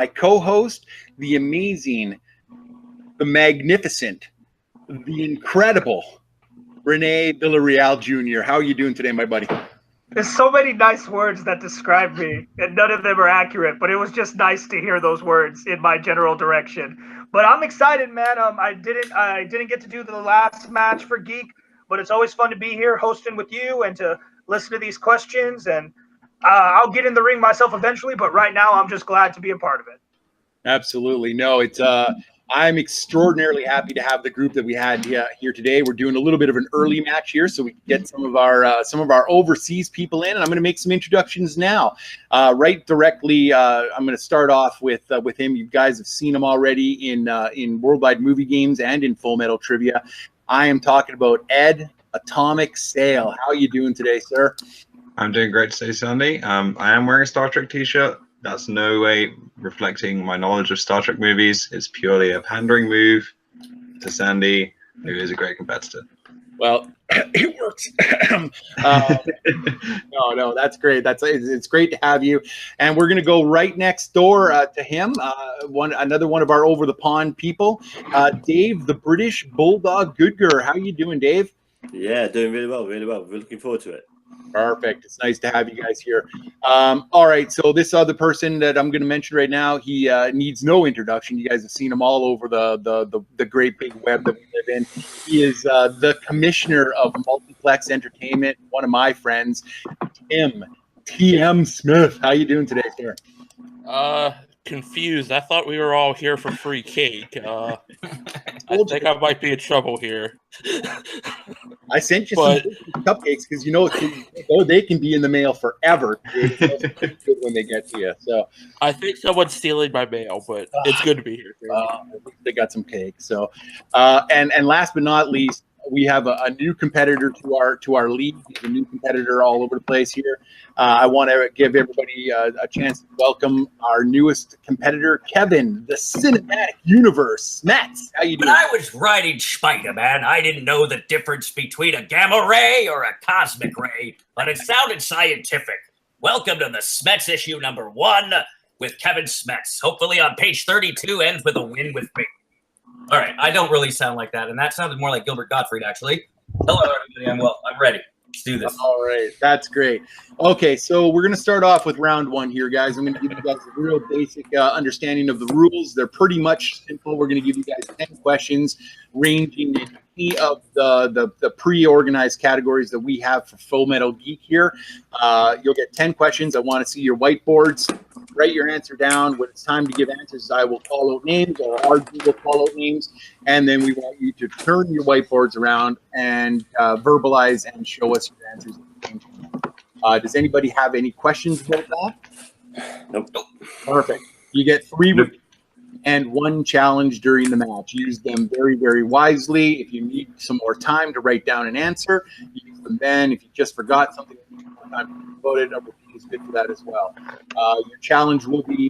co-host, the amazing, the magnificent, the incredible Rene Villarreal Jr. How are you doing today, my buddy? There's so many nice words that describe me, and none of them are accurate, but it was just nice to hear those words in my general direction. But I'm excited, man. I didn't get to do the last match for Geek, but it's always fun to be here hosting with you and to listen to these questions. And I'll get in the ring myself eventually, but right now I'm just glad to be a part of it. Absolutely. No, it's I'm extraordinarily happy to have the group that we had here today. We're doing a little bit of an early match here, so we can get some of our overseas people in, and I'm going to make some introductions now. Right directly, I'm going to start off with him. You guys have seen him already in Worldwide Movie Games and in Full Metal Trivia. I am talking about Ed Atomic Sale. How are you doing today, sir? I'm doing great today, Sandy. I am wearing a Star Trek t-shirt. That's no way reflecting my knowledge of Star Trek movies. It's purely a pandering move to Sandy, who is a great competitor. Well, it works. No, that's great. It's great to have you. And we're going to go right next door to him, another one of our over the pond people, Dave, the British Bulldog Goodger. How are you doing, Dave? Yeah, doing really well, really well. We're looking forward to it. Perfect. It's nice to have you guys here. All right. So this other person that I'm going to mention right now, he needs no introduction. You guys have seen him all over the great big web that we live in. He is the commissioner of Multiplex Entertainment, one of my friends, TM Smith. How you doing today, sir? Confused. I thought we were all here for free cake. I think I might be in trouble here. I sent you some cupcakes because they can be in the mail forever. It's good when they get to you. So I think someone's stealing my mail, but it's good to be here. They got some cake. So and last but not least, we have a new competitor to our league. He's a new competitor all over the place here. I want to give everybody a chance to welcome our newest competitor, Kevin, the Cinematic Universe. Smets, how you doing? When I was writing Spider-Man, I didn't know the difference between a gamma ray or a cosmic ray, but it sounded scientific. Welcome to the Smets issue number 1 with Kevin Smets. Hopefully on page 32 ends with a win with me. All right, I don't really sound like that, and that sounded more like Gilbert Gottfried, actually. Hello, everybody. I'm ready. Let's do this. All right, that's great. Okay, so we're going to start off with round 1 here, guys. I'm going to give you guys a real basic understanding of the rules. They're pretty much simple. We're going to give you guys 10 questions ranging in any of the pre-organized categories that we have for Full Metal Geek here. You'll get 10 questions. I want to see your whiteboards. Write your answer down. When it's time to give answers, I will call out names, or RG will call out names, and then we want you to turn your whiteboards around and verbalize and show us your answers at the same time. Does anybody have any questions about that? Nope. Perfect. You get 3 and 1 challenge during the match. Use them very, very wisely. If you need some more time to write down an answer, use them then. If you just forgot something, about it, a repeat is good for that as well. Your challenge will be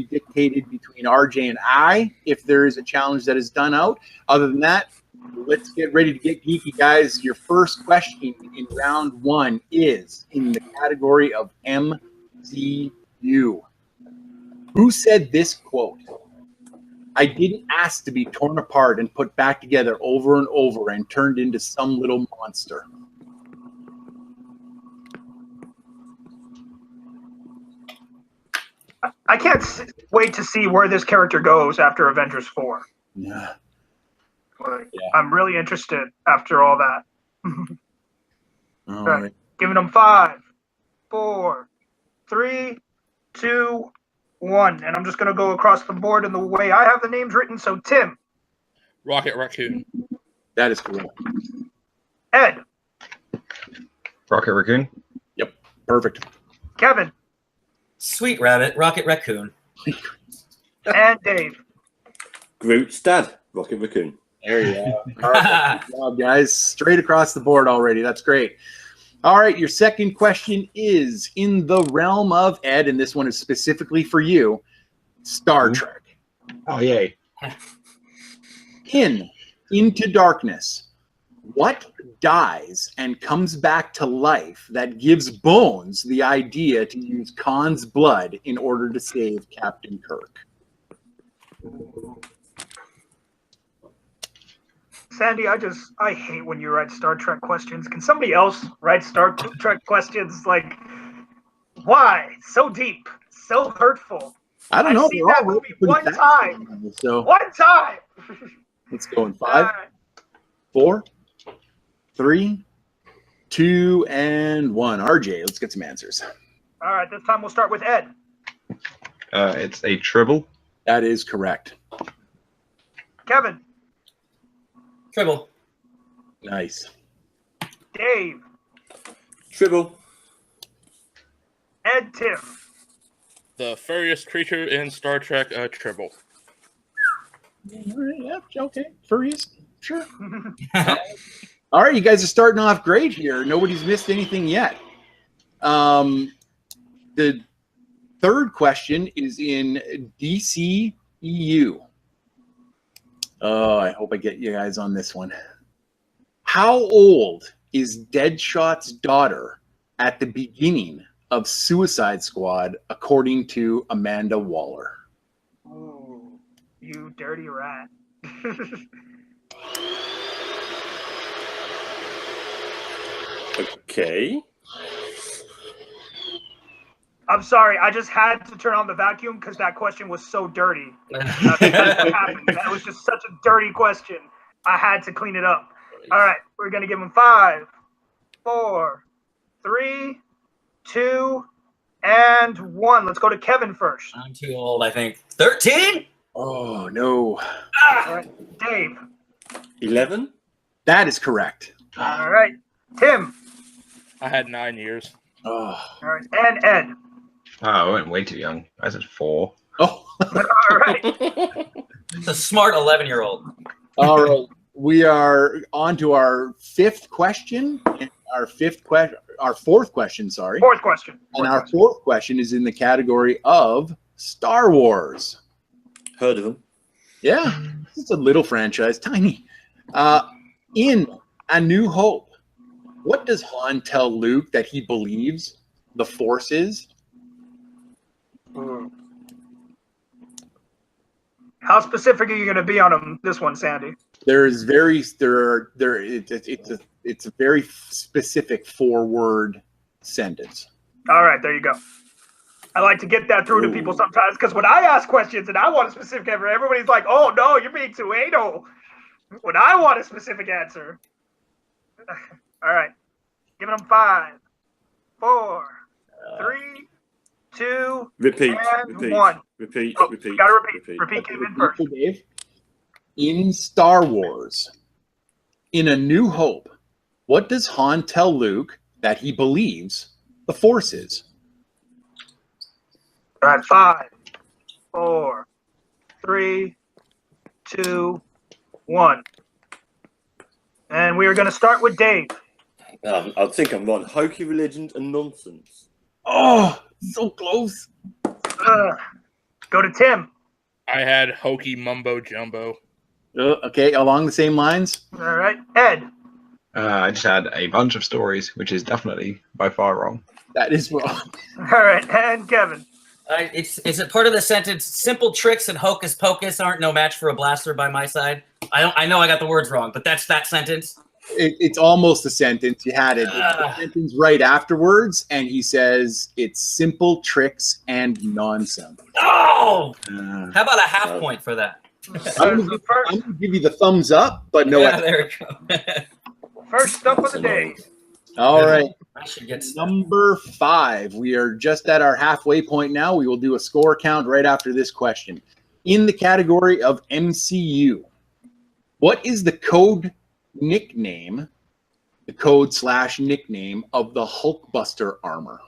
dictated between RJ and I if there is a challenge that is done out. Other than that, let's get ready to get geeky, guys. Your first question in round 1 is in the category of MCU. Who said this quote? I didn't ask to be torn apart and put back together over and over and turned into some little monster. I can't wait to see where this character goes after Avengers 4. Yeah. I'm really interested after all that. All right. Giving them 5, 4, 3, 2, 1. And I'm just going to go across the board in the way I have the names written. So, Tim. Rocket Raccoon. That is correct. Ed. Rocket Raccoon. Yep. Perfect. Kevin. Sweet Rabbit, Rocket Raccoon. And Dave. Groot's dad, Rocket Raccoon. There you go. All right. Good job, guys. Straight across the board already. That's great. All right. Your second question is in the realm of Ed, and this one is specifically for you, Star Trek. Oh, yay. In Into Darkness, What dies and comes back to life that gives Bones the idea to use Khan's blood in order to save Captain Kirk? Sandy, I hate when you write Star Trek questions. Can somebody else write Star Trek questions? Like, why? So deep, so hurtful. I don't know. I've seen that movie one time. So One time. let's go in 5, 4, 3, 2, and 1. RJ, let's get some answers. All right, this time we'll start with Ed. It's a tribble. That is correct. Kevin. Tribble. Nice. Dave. Tribble. Ed. Tim. The furriest creature in Star Trek, Tribble. Yeah, okay. Furries, sure. All right, you guys are starting off great here. Nobody's missed anything yet. The third question is in DCEU. Oh, I hope I get you guys on this one. How old is Deadshot's daughter at the beginning of Suicide Squad, according to Amanda Waller? Ooh, you dirty rat. Okay. I'm sorry, I just had to turn on the vacuum because that question was so dirty. That's what happened. That was just such a dirty question. I had to clean it up. All right, we're going to give him 5, 4, 3, 2, and 1. Let's go to Kevin first. I'm too old, I think. 13? Oh, no. All right, Dave. 11. That is correct. All right, Tim. I had 9 years. Oh. All right, and Ed. Oh, I went way too young. I said 4. Oh. All right. It's a smart 11-year-old. All right. We are on to our fifth question. Our fourth question, sorry. Fourth question. And our fourth question is in the category of Star Wars. Heard of them? Yeah, it's a little franchise, tiny. In A New Hope, what does Han tell Luke that he believes the Force is? How specific are you going to be on this one, Sandy? It's a very specific 4-word sentence. All right, there you go. I like to get that through to people sometimes because when I ask questions and I want a specific answer, everybody's like, "Oh no, you're being too anal." When I want a specific answer. All right, giving them 5, 4, 3, 2, Repeat. and Repeat. 1. Repeat. Oh, Repeat. gotta repeat. Repeat came in first. Dave. In Star Wars, in A New Hope, what does Han tell Luke that he believes the Force is? All right, 5, 4, 3, 2, 1. And we are going to start with Dave. I think I'm wrong. Hokey religions and nonsense. Oh, so close. Go to Tim. I had hokey mumbo jumbo. Okay, along the same lines. All right, Ed. I just had a bunch of stories, which is definitely by far wrong. That is wrong. All right, and Kevin. Is it part of the sentence? Simple tricks and hocus pocus aren't no match for a blaster by my side. I know I got the words wrong, but that's that sentence. It's almost a sentence. You had it. It's a sentence right afterwards, and he says it's simple tricks and nonsense. Oh! How about a half point for that? I'm going to give you the thumbs up, but no. Yeah, there we go. First up of the day. All right. I should get Number 5. We are just at our halfway point now. We will do a score count right after this question. In the category of MCU, what is the code nickname, the code/nickname of the Hulkbuster armor?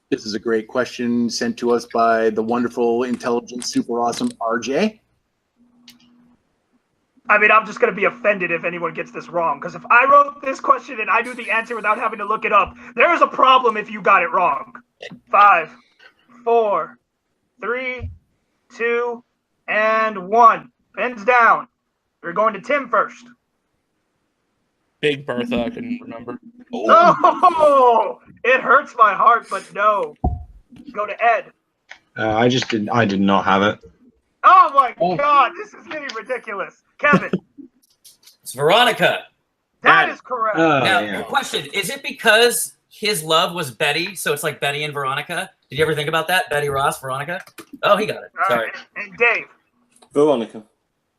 This is a great question sent to us by the wonderful, intelligent, super awesome RJ. I mean, I'm just going to be offended if anyone gets this wrong, because if I wrote this question and I knew the answer without having to look it up, there's a problem if you got it wrong. 5, 4, 3, 2, and 1. Pens down. We're going to Tim first. Big Bertha, I can remember. Oh, it hurts my heart, but no. Go to Ed. I did not have it. Oh my God, this is getting ridiculous. Kevin. It's Veronica. That is correct. Now, the question, is it because his love was Betty, so it's like Betty and Veronica? Did you ever think about that? Betty Ross, Veronica? Oh, he got it. Sorry. And Dave. Veronica.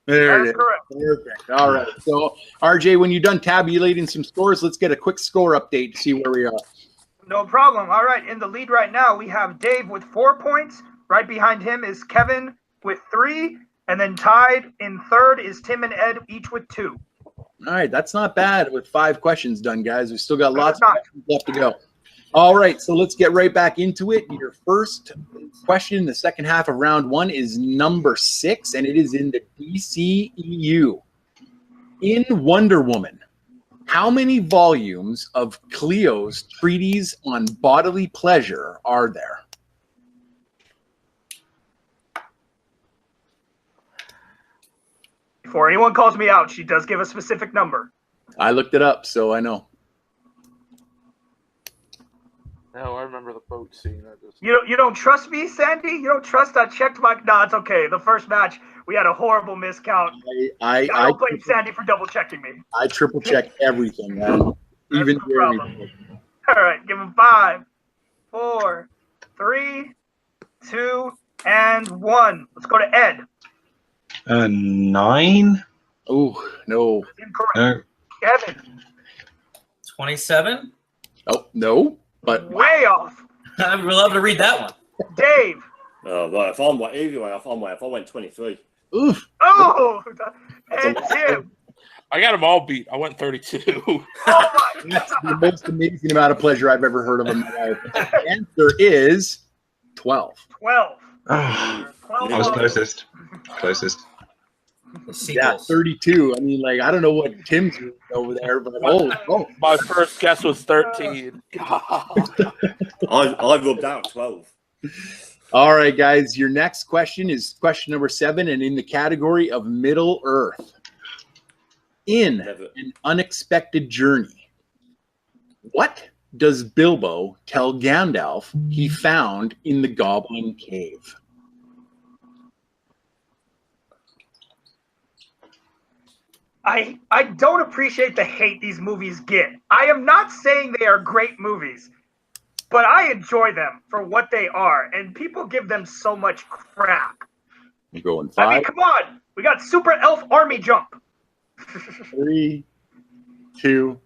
There That it is is. correct. Perfect. All right. So, RJ, when you're done tabulating some scores, let's get a quick score update to see where we are. No problem. All right. In the lead right now, we have Dave with 4 points. Right behind him is Kevin with 3. And then tied in third is Tim and Ed, each with 2. All right. That's not bad with 5 questions done, guys. We've still got lots of not. questions left to go. All right. So let's get right back into it. Your first question in the second half of round 1 is number 6, and it is in the DCEU. In Wonder Woman, how many volumes of Cleo's treatise on bodily pleasure are there? Before anyone calls me out, she does give a specific number. I looked it up, so I know. No, I remember the boat scene. You don't trust me, Sandy? You don't trust? I checked my. No, it's okay. The first match, we had a horrible miscount. I don't blame Sandy for double checking me. I triple check everything, man. Even no problem. All right, give him 5, 4, 3, 2, and 1. Let's go to Ed. 9? Oh, no. Incorrect. No. Kevin. 27? Oh, no. But way off. I would love to read that one. Dave. Right, if I'm way, either way, if I went 23. Oof. Oh, and Tim. I got them all beat. I went 32. Oh my That's the most amazing amount of pleasure I've ever heard of in my life. The answer is 12. 12. I was closest. Yeah, 32. I mean, like, I don't know what Tim's doing over there, but oh. My first guess was 13. I rubbed out 12. All right, guys. Your next question is question number 7, and in the category of Middle Earth. In An Unexpected Journey, what does Bilbo tell Gandalf he found in the Goblin Cave? I don't appreciate the hate these movies get. I am not saying they are great movies, but I enjoy them for what they are, and people give them so much crap. You're going 5. I mean, come on. We got Super Elf Army Jump. 3, 2,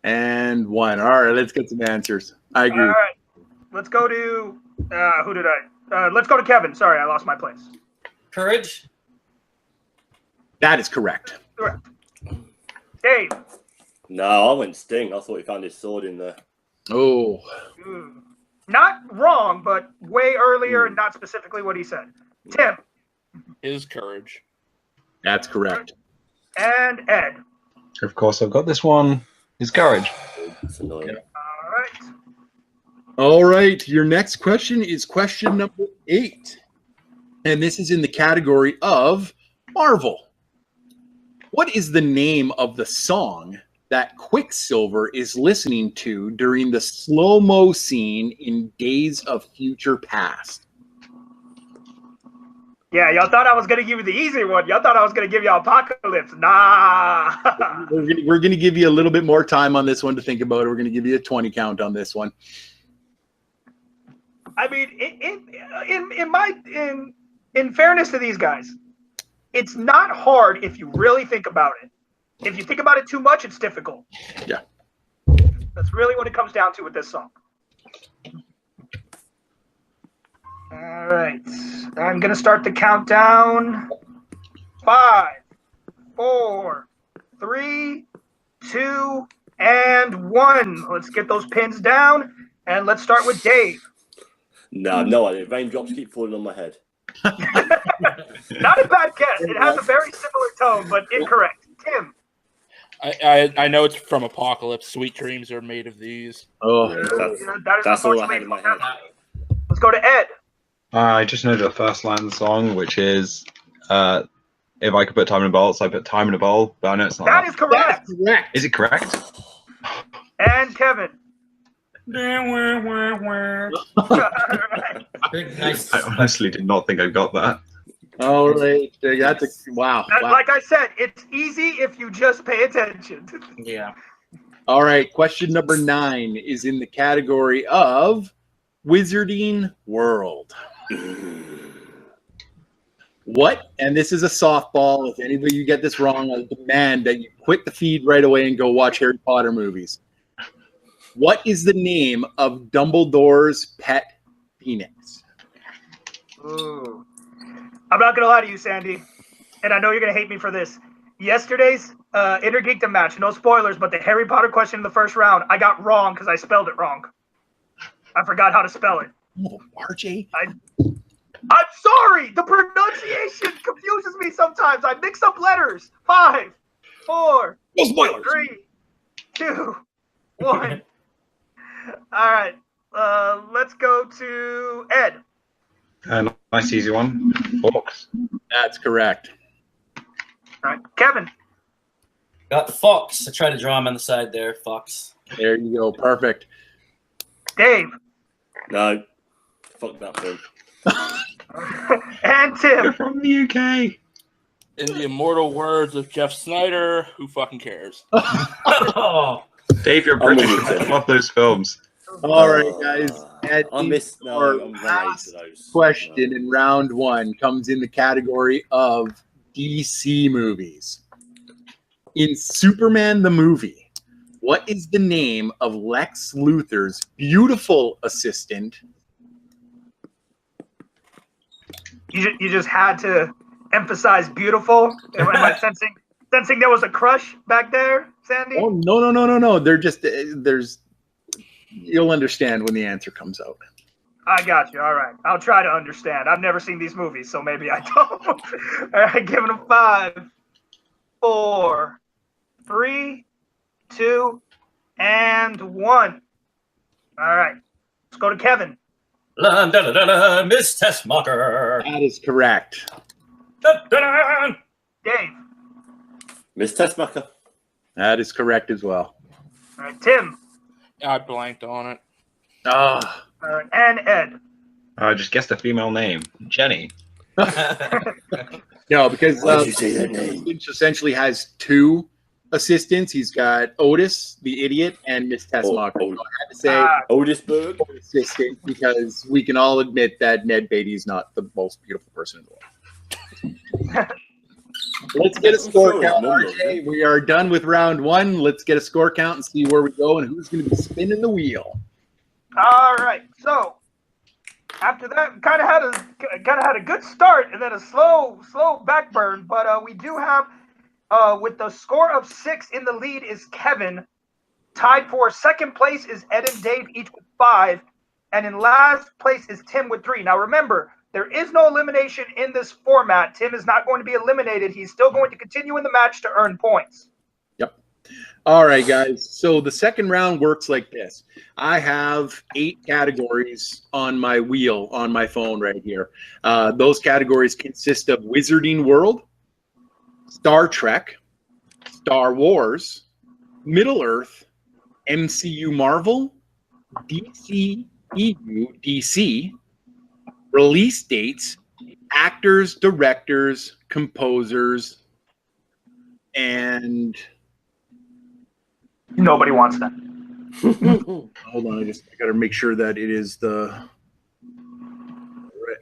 and 1. All right, let's get some answers. I agree. All right. Let's go to who did I? Let's go to Kevin. Sorry, I lost my place. Courage. That is correct. Correct. Dave. No, I went Sting. I thought he found his sword in there. Oh. Not wrong, but way earlier and not specifically what he said. Tim. His courage. That's correct. And Ed. Of course, I've got this one. His courage. That's annoying. All right. All right. Your next question is question number 8. And this is in the category of Marvel. What is the name of the song that Quicksilver is listening to during the slow-mo scene in Days of Future Past? Yeah, y'all thought I was going to give you the easy one. Y'all thought I was going to give y'all Apocalypse. Nah. We're going to give you a little bit more time on this one to think about it. We're going to give you a 20 count on this one. I mean, in fairness to these guys, it's not hard if you really think about it. If you think about it too much, it's difficult. Yeah. That's really what it comes down to with this song. All right. I'm going to start the countdown. 5, 4, 3, 2, and 1. Let's get those pins down, and let's start with Dave. No idea. Raindrops keep falling on my head. Not a bad guess. It has a very similar tone, but incorrect. Tim. I know it's from Apocalypse. Sweet dreams are made of these. Oh, that's all I had in my head. Let's go to Ed. I just know the first line of the song, which is if I could put time in a bowl, so I put time in a bowl, but I know it's not That is correct. That's correct. Is it correct? And Kevin. Big, nice. I honestly did not think I got that. All right. That's a wow. And Wow. like I said, it's easy if you just pay attention. Yeah. All right. Question number 9 is in the category of Wizarding World. What? And this is a softball. If any of you get this wrong, I demand that you quit the feed right away and go watch Harry Potter movies. What is the name of Dumbledore's pet phoenix? Ooh. I'm not gonna lie to you, Sandy, and I know you're gonna hate me for this. Yesterday's Inner Geekdom match, no spoilers, but the Harry Potter question in the first round, I got wrong because I spelled it wrong. I forgot how to spell it. Oh, RJ. I'm sorry. The pronunciation confuses me sometimes. I mix up letters. 5, 4, No spoilers. 3, 2, 1. All right. Let's go to Ed. Nice easy one. Fox. That's correct. All right. Kevin. Got Fox. I tried to draw him on the side there. Fox. There you go. Perfect. Dave. No. Fuck that film. And You're Tim. from the UK. In the immortal words of Jeff Snyder, who fucking cares? Oh, Dave, you're I'm with British. you, I Tim. love those films. All right, guys. Ed, I missed. our No, I'm very last to those. question in round 1 comes in the category of DC movies. In Superman the movie, what is the name of Lex Luthor's beautiful assistant? You just had to emphasize beautiful. Am I sensing there was a crush back there, Sandy? Oh, no. They're just there's. You'll understand when the answer comes out. I got you. All right. I'll try to understand. I've never seen these movies, so maybe I don't. All right. Giving them 5, 4, 3, 2, and 1. All right. Let's go to Kevin. Miss Tessmacher. That is correct. Dave. Miss Tessmacher. That is correct as well. All right. Tim. I blanked on it. Ah, All right. And Ed. I just guessed a female name. Jenny. no, because Why did you say that name? Lynch essentially has 2 assistants. He's got Otis, the idiot, and Miss Tessmacher. Oh. So I had to say Otisburg. assistant because we can all admit that Ned Beatty is not the most beautiful person in the world. Let's get a score count, RJ. We are done with round 1. Let's get a score count and see where we go and who's going to be spinning the wheel. All right. So after that, kind of had a good start and then a slow backburn. But we do have, with the score of 6 in the lead is Kevin. Tied for second place is Ed and Dave, each with 5, and in last place is Tim with 3. Now remember, there is no elimination in this format. Tim is not going to be eliminated. He's still going to continue in the match to earn points. Yep. All right, guys. So the second round works like this. I have 8 categories on my wheel on my phone right here. Those categories consist of Wizarding World, Star Trek, Star Wars, Middle Earth, MCU Marvel, DC, EU, DC, release dates, actors, directors, composers, and Nobody wants that. hold on, I got to make sure that it is the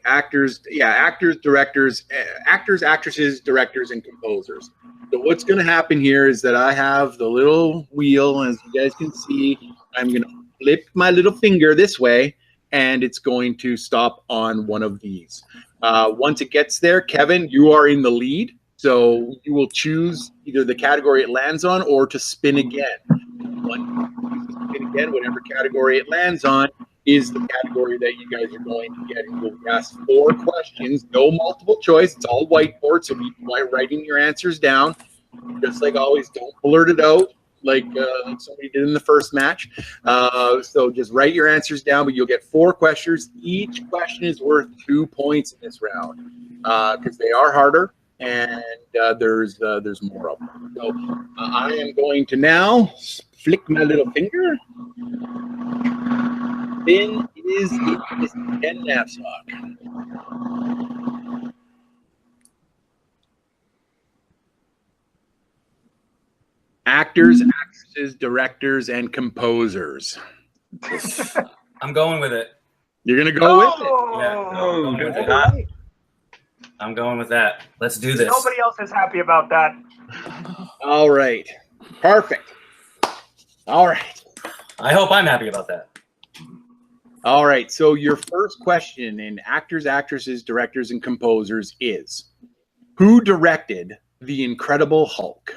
actors. Yeah, actors, directors, actors, actresses, directors, and composers. So what's going to happen here is that I have the little wheel, as you guys can see. I'm going to flip my little finger this way, and it's going to stop on one of these. Once it gets there, Kevin, you are in the lead. So you will choose either the category it lands on or to spin again. Spin again, whatever category it lands on is the category that you guys are going to get. We'll ask 4 questions, no multiple choice. It's all whiteboard, so be writing your answers down. Just like always, don't blurt it out like somebody did in the first match. So just write your answers down, but you'll get 4 questions. Each question is worth 2 points in this round because they are harder. and there's more of them. So I am going to now flick my little finger. Finn is in this 10 knapsack. Actors, actresses, directors, and composers. I'm going with it. You're gonna go with it. Yeah. Oh, With it. Right. I'm going with that. Let's do this. Nobody else is happy about that. All right. Perfect. All right. I hope I'm happy about that. All right. So your first question in actors, actresses, directors, and composers is, who directed The Incredible Hulk?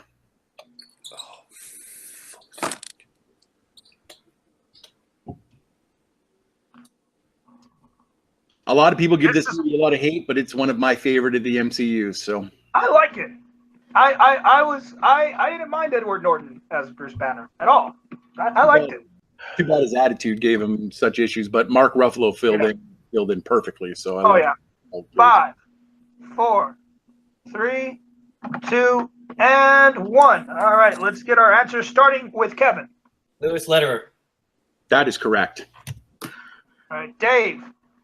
A lot of people give this movie a lot of hate, but it's one of my favorite of the MCU. So I like it. I didn't mind Edward Norton as Bruce Banner at all. I liked it. too bad his attitude gave him such issues. But Mark Ruffalo filled in perfectly. So I like Hulk. 5, 4, 3, 2, and 1. All right, let's get our answers starting with Kevin. Louis Lederer. That is correct. All right, Dave.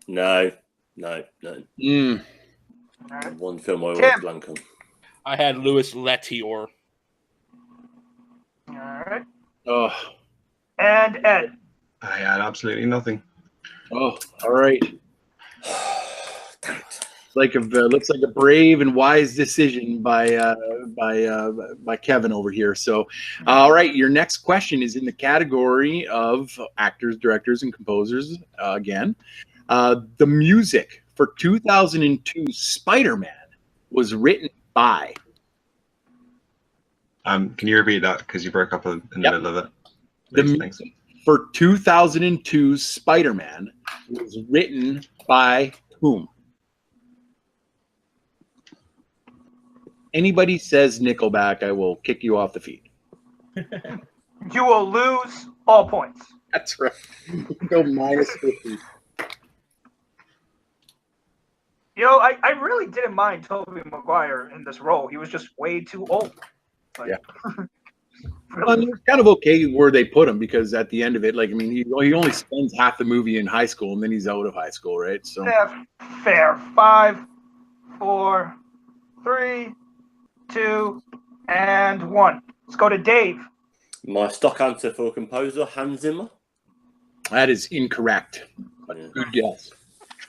No. Mm. All right. One film I always Tim. blank on. I had Louis Leterrier. All right. Oh, And Ed. I had absolutely nothing. all right. Damn it. Looks like a brave and wise decision by Kevin over here. So, all right, your next question is in the category of actors, directors, and composers. Again, the music for 2002 Spider-Man was written by. Can you repeat that because you broke up in the middle of it? The Please, music for 2002 Spider-Man was written by whom? Anybody says Nickelback, I will kick you off the feet. You will lose all points. That's right. You can go minus 50. You know, I really didn't mind Tobey Maguire in this role. He was just way too old. Yeah. Really. Well, it's kind of okay where they put him because at the end of it, he only spends half the movie in high school and then he's out of high school, right? So Yeah, fair. 5, 4, 3, 2, and 1. Let's go to Dave. My stock answer for composer, Hans Zimmer. that is incorrect. Yeah. Good guess.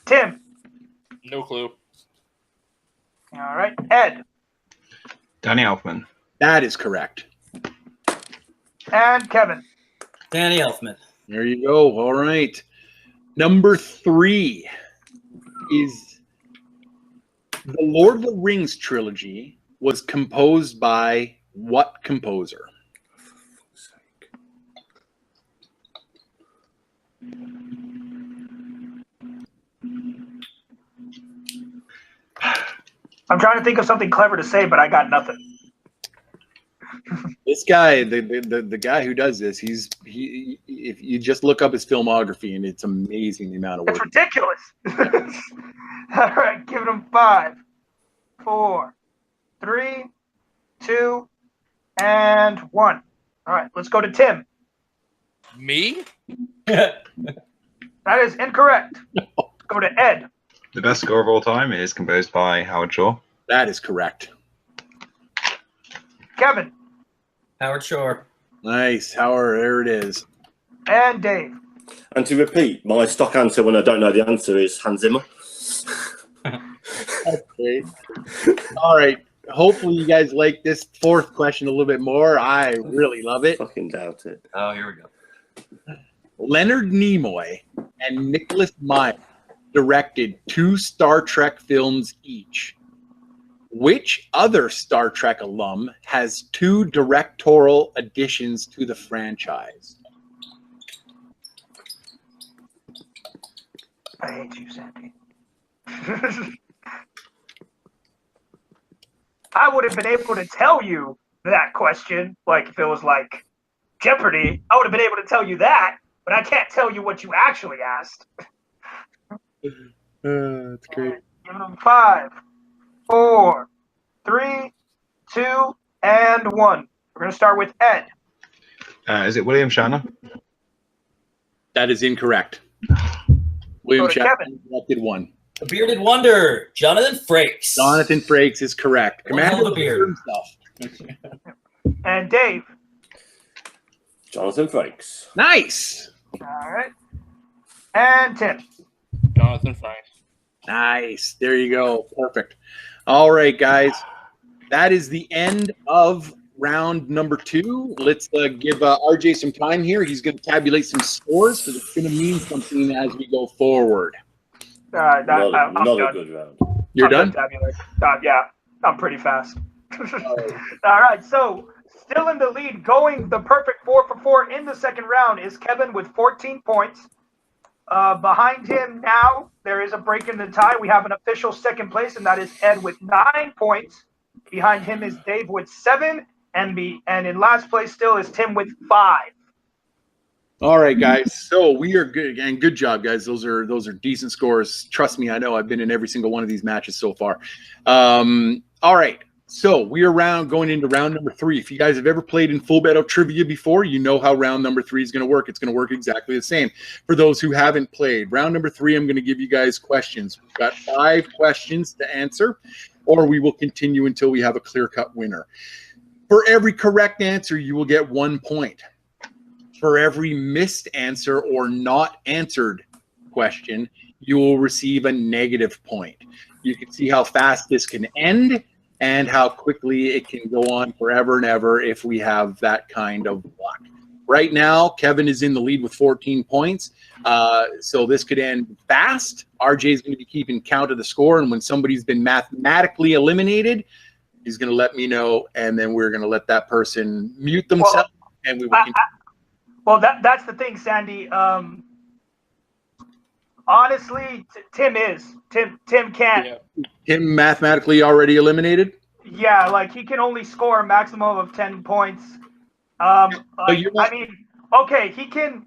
Tim. No clue. All right. Ed. Danny Elfman. That is correct. And Kevin. Danny Elfman. There you go. All right. Number 3 is the Lord of the Rings trilogy was composed by what composer? I'm trying to think of something clever to say, but I got nothing. This guy, the guy who does this, if you just look up his filmography, and it's amazing the amount of It's work. ridiculous. All right, giving them 5, 4, 3, 2, and 1. All right, let's go to Tim. Me? That is incorrect. Let's go to Ed. The best score of all time is composed by Howard Shore. That is correct. Kevin. Howard Shore. Nice, Howard. There it is. And Dave. And to repeat, my stock answer when I don't know the answer is Hans Zimmer. Okay. All right. Hopefully, you guys like this 4th question a little bit more. I really love it. Fucking doubt it. Oh, here we go. Leonard Nimoy and Nicholas Meyer directed 2 Star Trek films each. Which other Star Trek alum has 2 directorial additions to the franchise? I hate you, Sandy. I would have been able to tell you that question, like if it was like Jeopardy, I would have been able to tell you that, but I can't tell you what you actually asked. That's great. Give them 5, 4, 3, 2, and 1. We're going to start with Ed. Is it William Shatner? That is incorrect. William Go to Shatner Kevin. selected 1. The bearded wonder, Jonathan Frakes. Jonathan Frakes is correct. One hell of a Commander beard. himself. And Dave. Jonathan Frakes. Nice. All right. And Tim. Jonathan Franks. Nice. There you go. Perfect. All right, guys. That is the end of round number 2. Let's give RJ some time here. He's going to tabulate some scores because it's going to mean something as we go forward. I'm Not done. a good round. You're I'm done? tabulating. Yeah, I'm pretty fast. All right, so still in the lead, going the perfect 4 for 4 in the second round is Kevin with 14 points. Behind him now, there is a break in the tie. We have an official second place, and that is Ed with 9 points. Behind him is Dave with 7, and in last place still is Tim with 5. All right, guys. So we are good, and good job, guys. Those are decent scores. Trust me, I know. I've been in every single one of these matches so far. All right. So we are going into round number 3. If you guys have ever played in Full Battle Trivia before, you know how round number 3 is going to work. It's going to work exactly the same. For those who haven't played, round number 3, I'm going to give you guys questions. We've got 5 questions to answer, or we will continue until we have a clear-cut winner. For every correct answer, you will get 1 point. For every missed answer or not answered question, you will receive a negative point. You can see how fast this can end and how quickly it can go on forever and ever if we have that kind of luck. Right now, Kevin is in the lead with 14 points, so this could end fast. RJ is going to be keeping count of the score, and when somebody's been mathematically eliminated, he's going to let me know, and then we're going to let that person mute themselves, and we will continue. Well, that's the thing, Sandy. Honestly, Tim can't. Yeah. Him mathematically already eliminated? Yeah, like he can only score a maximum of 10 points. Okay, he can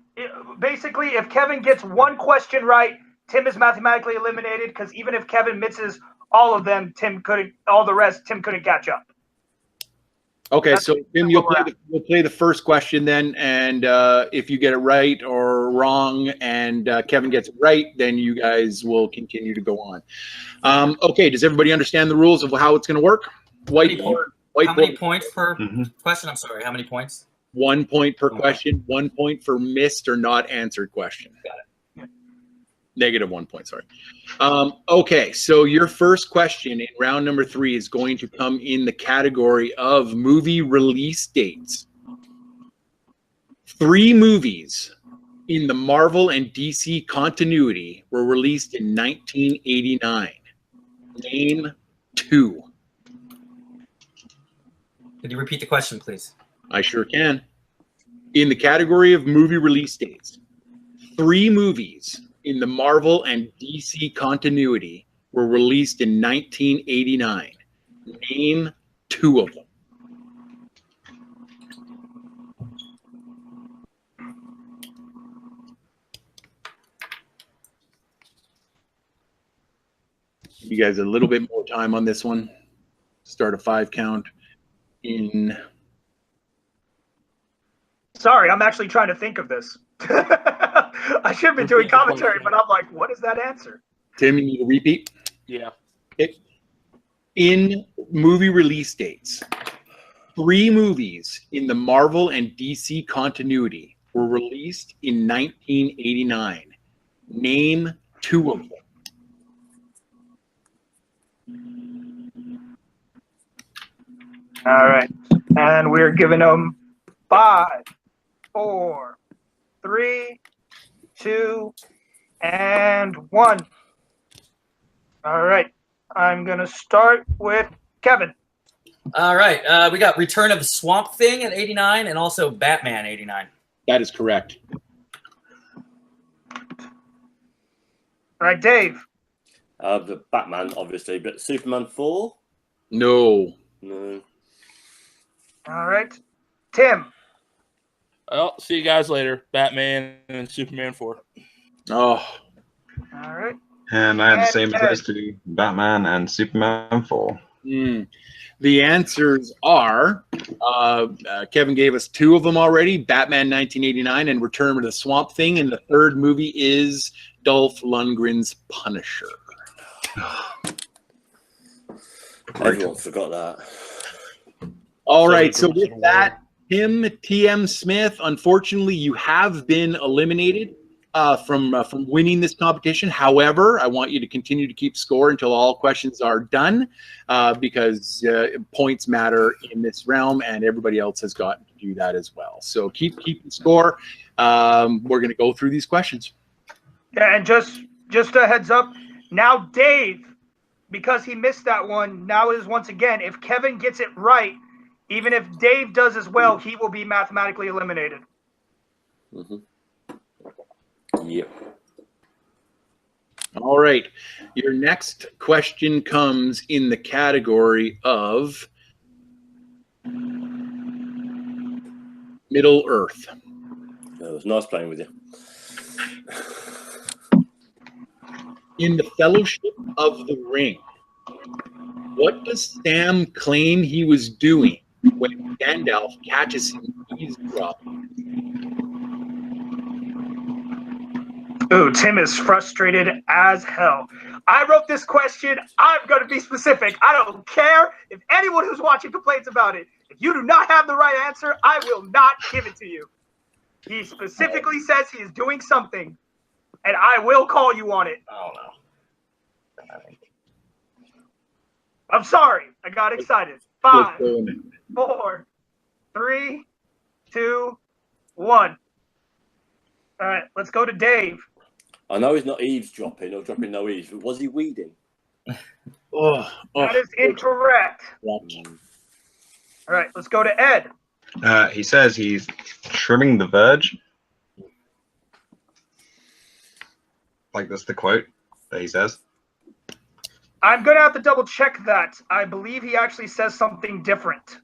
basically, if Kevin gets 1 question right, Tim is mathematically eliminated because even if Kevin misses all of them, Tim couldn't catch up. Okay, That's so Tim, you'll play the first question then, and if you get it right or wrong, and Kevin gets it right, then you guys will continue to go on. Okay, does everybody understand the rules of how it's going to work? How many points per question? I'm sorry, how many points? 1 point per question, 1 point for missed or not answered question. Got it. Negative 1 point, sorry. Okay, so your first question in round number 3 is going to come in the category of movie release dates. 3 movies in the Marvel and DC continuity were released in 1989. Name 2. Could you repeat the question, please? I sure can. In the category of movie release dates, 3 movies in the Marvel and DC continuity were released in 1989. Name 2 of them. You guys a little bit more time on this one. Start a 5 count in. Sorry, I'm actually trying to think of this. I should have been doing commentary, but I'm like, what is that answer? Tim, you need to repeat? Yeah. In movie release dates, 3 movies in the Marvel and DC continuity were released in 1989. Name 2 of them. All right. And we're giving them 5, 4, 3, 2, and 1. All right. I'm going to start with Kevin. All right. We got Return of the Swamp Thing at 89 and also Batman 89. That is correct. All right, Dave. The Batman, obviously, but Superman 4? No. No. All right. Tim. Well, see you guys later. Batman and Superman 4. Oh. All right. And I had the same Ed. as those 2, Batman and Superman 4. The answers are, Kevin gave us 2 of them already, Batman 1989 and Return of the Swamp Thing, and the third movie is Dolph Lundgren's Punisher. Everyone forgot that. All right, so with that, Tim TM Smith, unfortunately, you have been eliminated from winning this competition. However, I want you to continue to keep score until all questions are done, because points matter in this realm, and everybody else has gotten to do that as well. So keep keeping score. We're going to go through these questions. Yeah, and just a heads up. Now, Dave, because he missed that one, now is once again, if Kevin gets it right, even if Dave does as well, he will be mathematically eliminated. Yep. All right. Your next question comes in the category of Middle Earth. It was nice playing with you. In the Fellowship of the Ring, what does Sam claim he was doing when Gandalf catches him eavesdropping? Ooh, Tim is frustrated as hell. I wrote this question. I'm going to be specific. I don't care if anyone who's watching complains about it. If you do not have the right answer, I will not give it to you. He specifically says he is doing something, and I will call you on it. Oh, no. I'm sorry. I got excited. 5, 4, 3, 2, 1. All right, let's go to Dave. I know he's not eavesdropping or dropping no eaves, but was he weeding? That is incorrect. All right, let's go to Ed. He says he's trimming the verge. Like, that's the quote that he says. I'm going to have to double check that. I believe he actually says something different.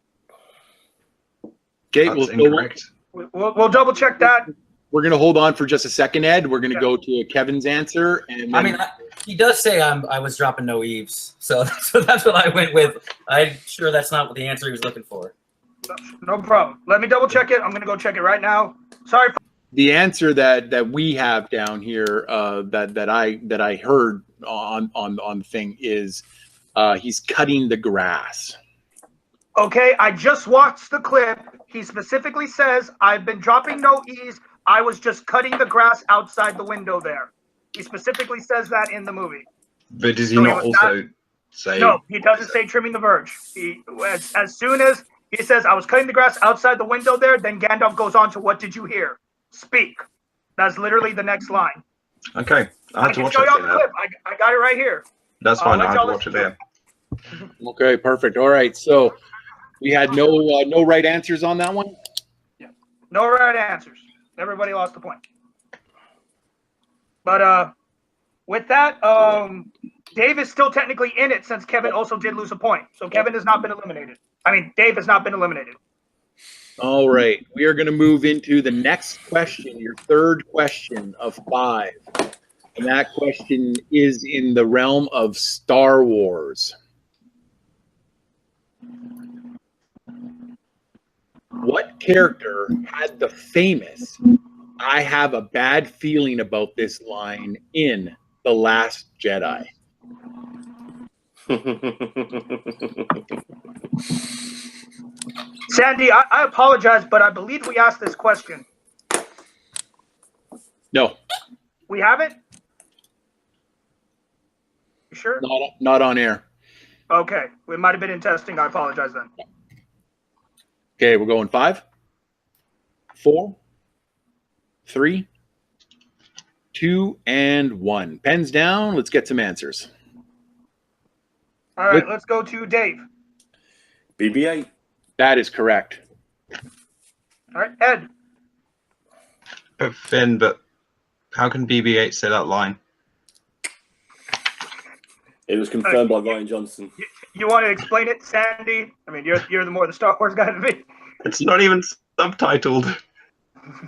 Okay, That's incorrect. We'll double check that. We're going to hold on for just a second, Ed. We're going to go to Kevin's answer. And then he does say I was dropping no eaves, so that's what I went with. I'm sure that's not what the answer he was looking for. No problem. Let me double check it. I'm going to go check it right now. Sorry. The answer that we have down here that I heard on the thing is he's cutting the grass. Okay, I just watched the clip. He specifically says, I've been dropping no eaves. I was just cutting the grass outside the window there. He specifically says that in the movie. But does he not also say... No, he doesn't say trimming the verge. As soon as he says, I was cutting the grass outside the window there, then Gandalf goes on to, what did you hear? Speak. That's literally the next line. Okay, I have to watch it. it. I got it right here. That's fine, I have to watch it there. Okay, perfect. All right, so we had no right answers on that one? Yeah. No right answers. Everybody lost the point. But with that, Dave is still technically in it since Kevin also did lose a point. So Kevin has not been eliminated. I mean, Dave has not been eliminated. All right. We are going to move into the next question, your third question of 5. And that question is in the realm of Star Wars. What character had the famous "I have a bad feeling about this" line in The Last Jedi? Sandy, I apologize, but I believe we asked this question. No. We haven't? You sure? Not on air. Okay. We might have been in testing. I apologize then. Okay, we're going 5, 4, 3, 2, and 1. Pens down. Let's get some answers. All right, let's go to Dave. BB-8. That is correct. All right, Ed. But Finn, but how can BB-8 say that line? It was confirmed by Ryan Johnson. You want to explain it, Sandy? I mean, you're the more the Star Wars guy than me. It's not even subtitled.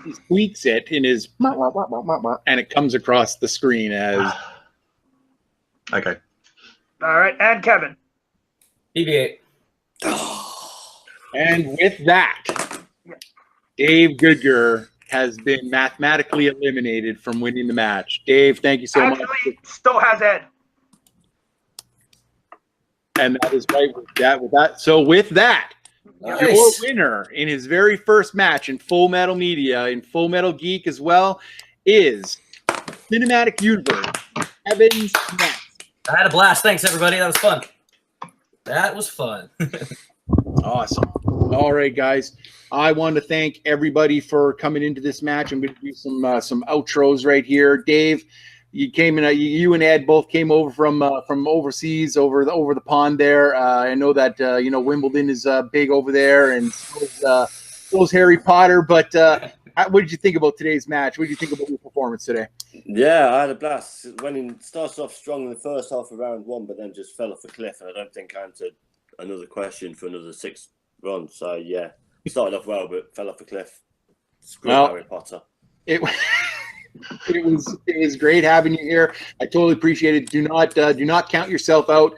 He tweaks it in his and it comes across the screen as... Okay. All right, and Kevin. BB-8. And with that, Dave Goodger has been mathematically eliminated from winning the match. Dave, thank you so much. Actually, so has Ed. And that is right with that. So with that, Nice. your winner in his very first match in Full Metal Media, in Full Metal Geek as well, is Cinematic Universe, Kevin Smets. I had a blast. Thanks, everybody. That was fun. That was fun. Awesome. All right, guys. I want to thank everybody for coming into this match. I'm going to do some outros right here. Dave, you came in. You and Ed both came over from overseas, over the pond there. I know that Wimbledon is big over there, and so's Harry Potter. But what did you think about today's match? What did you think about your performance today? Yeah, I had a blast. Started off strong in the first half of round 1, but then just fell off a cliff, and I don't think I answered another question for another 6 runs. So yeah, started off well, but fell off a cliff. Screw Harry Potter. It was great having you here. I totally appreciate it. Do not count yourself out.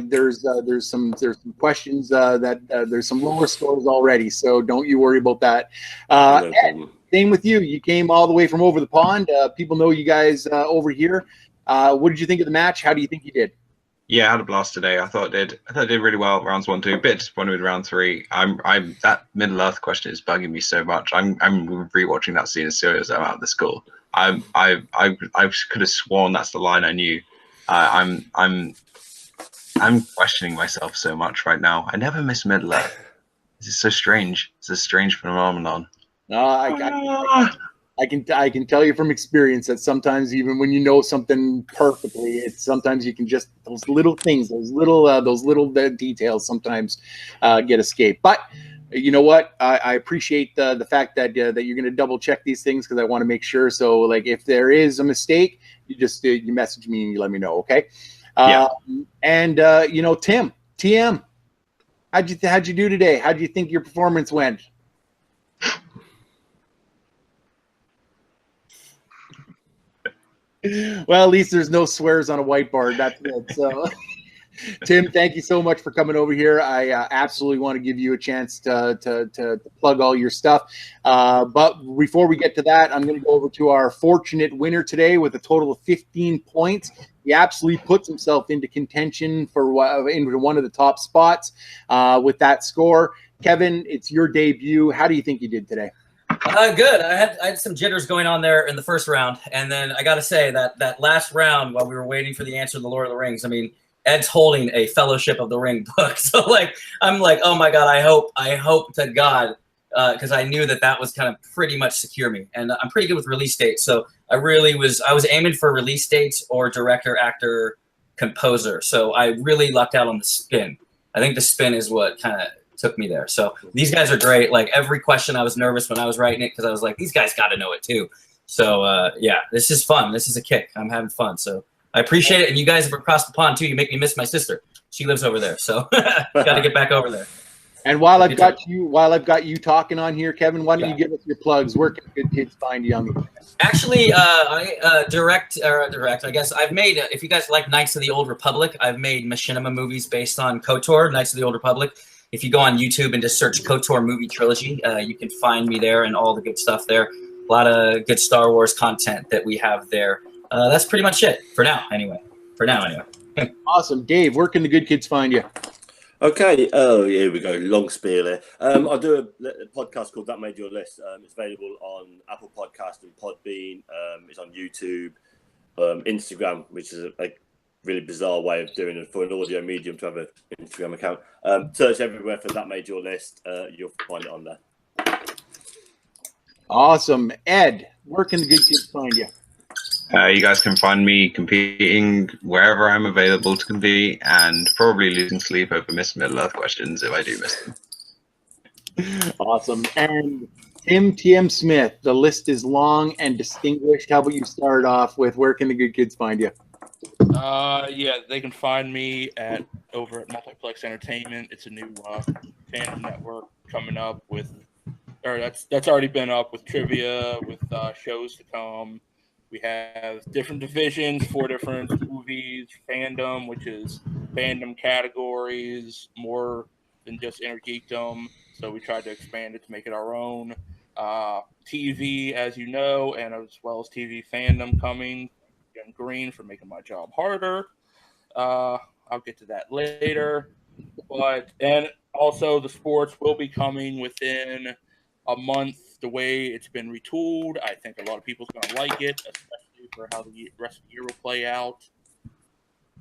There's some questions that there's some lower scores already, so don't you worry about that. Ed, same with you. You came all the way from over the pond. People know you guys over here. What did you think of the match? How do you think you did? Yeah, I had a blast today. I thought I did really well rounds 1, 2. A bit disappointed with round 3. I'm that Middle Earth question is bugging me so much. I'm rewatching that scene as soon as I'm out of the school. I could have sworn that's the line I knew. I'm questioning myself so much right now. I never miss Middle Earth. This is so strange. It's a strange phenomenon. I can tell you from experience that sometimes even when you know something perfectly, sometimes you can just those little things, those little details sometimes get escaped. But you know what? I appreciate the fact that you're going to double check these things because I want to make sure. So like if there is a mistake, you just you message me and you let me know. Okay. Yeah. And TM, how'd you do today? How do you think your performance went? Well, at least there's no swears on a whiteboard. That's it. So, Tim, thank you so much for coming over here. I absolutely want to give you a chance to plug all your stuff. But before we get to that, I'm going to go over to our fortunate winner today with a total of 15 points. He absolutely puts himself into contention for into one of the top spots with that score. Kevin, it's your debut. How do you think you did today? Good. I had some jitters going on there in the first round, and then I got to say that last round while we were waiting for the answer to the Lord of the Rings. I mean, Ed's holding a Fellowship of the Ring book, so I'm like, oh my god, I hope to God, because I knew that was kind of pretty much secure me, and I'm pretty good with release dates, so I was aiming for release dates or director, actor, composer, so I really lucked out on the spin. I think the spin is what kind of took me there. So these guys are great. Like every question, I was nervous when I was writing it because I was like, these guys got to know it too. So yeah, this is fun. This is a kick. I'm having fun. So I appreciate it. And you guys have across the pond too. You make me miss my sister. She lives over there. So got to get back over there. And while I've got you talking on here, Kevin, why don't you give us your plugs? Where can good kids find you on the internet? Actually, I direct. I guess I've made. If you guys like Knights of the Old Republic, I've made machinima movies based on KOTOR, Knights of the Old Republic. If you go on YouTube and just search KOTOR movie trilogy, you can find me there and all the good stuff there. A lot of good Star Wars content that we have there. That's pretty much it for now, anyway. Awesome, Dave. Where can the good kids find you? Okay. Oh, here we go. Long spiel here. I do a podcast called That Made Your List. It's available on Apple Podcast and Podbean. It's on YouTube, Instagram, which is a really bizarre way of doing it for an audio medium to have an Instagram account. Search everywhere for That Made Your List. You'll find it on there. Awesome. Ed, where can the good kids find you? You guys can find me competing wherever I'm available to compete and probably losing sleep over Miss Middle Earth questions if I do miss them. Awesome. And TM Smith, the list is long and distinguished. How about you start off with where can the good kids find you? Yeah, they can find me over at Multiplex Entertainment. It's a new fandom network coming up with, or that's already been up with trivia, with shows to come, We have different divisions for different movies, fandom, which is fandom categories, more than just inner geekdom. So we tried to expand it to make it our own. TV, as you know, and as well as TV fandom coming. Jim Green for making my job harder. I'll get to that later. And also the sports will be coming within a month. The way it's been retooled, I think a lot of people's going to like it, especially for how the rest of the year will play out.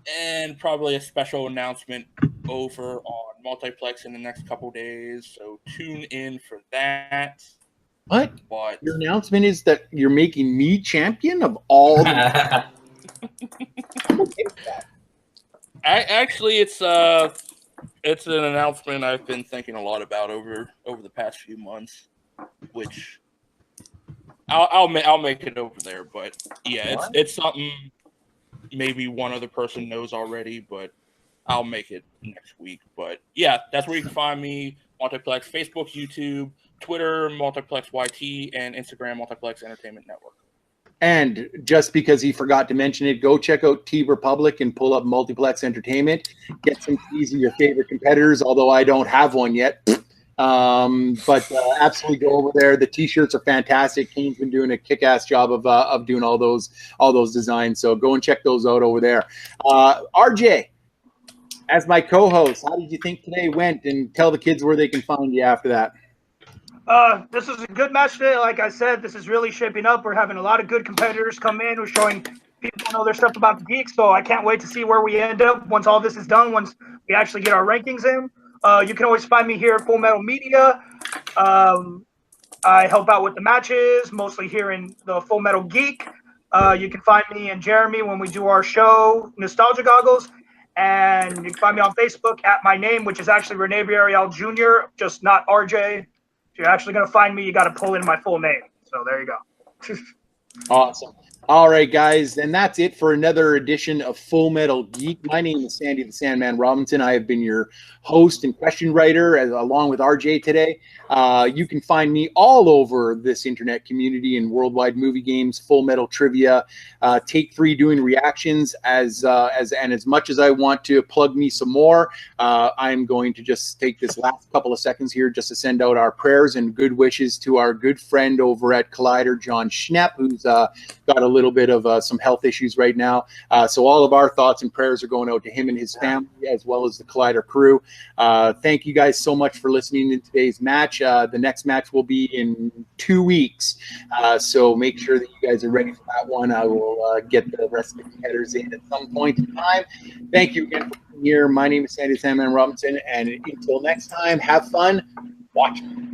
And probably a special announcement over on Multiplex in the next couple days. So tune in for that. What? But Your announcement is that you're making me champion of all the. Actually, it's an announcement I've been thinking a lot about over the past few months, which I'll make it over there. But yeah, it's something maybe one other person knows already, but I'll make it next week. But yeah, that's where you can find me: Multiplex, Facebook, YouTube, Twitter, Multiplex YT, and Instagram, Multiplex Entertainment Network. And just because he forgot to mention it, go check out T Republic and pull up Multiplex Entertainment. Get some teas of your favorite competitors, although I don't have one yet. But absolutely go over there. The T-shirts are fantastic. Kane's been doing a kick-ass job of doing all those designs. So go and check those out over there. RJ, as my co-host, how did you think today went? And tell the kids where they can find you after that. This is a good match today. Like I said, this is really shaping up. We're having a lot of good competitors come in. We're showing people know their stuff about the Geek. So I can't wait to see where we end up once all this is done, once we actually get our rankings in. You can always find me here at Full Metal Media. I help out with the matches, mostly here in the Full Metal Geek. You can find me and Jeremy when we do our show, Nostalgia Goggles. And you can find me on Facebook at my name, which is actually Rene Villarreal Jr., just not RJ. If you're actually going to find me, you got to pull in my full name. So there you go. Awesome. All right, guys. And that's it for another edition of Full Metal Geek. My name is Sandy the Sandman Robinson. I have been your host and question writer along with RJ today. You can find me all over this internet community in Worldwide Movie Games, Full Metal Trivia, Take 3 doing reactions. As much as I want to plug me some more, I'm going to just take this last couple of seconds here just to send out our prayers and good wishes to our good friend over at Collider, John Schnepp, who's got a little bit of some health issues right now. So all of our thoughts and prayers are going out to him and his family, as well as the Collider crew. Thank you guys so much for listening to today's match. The next match will be in 2 weeks. So make sure that you guys are ready for that one. I will get the rest of the competitors in at some point in time. Thank you again for being here. My name is Sandy Sandman Robinson, and until next time, have fun watching.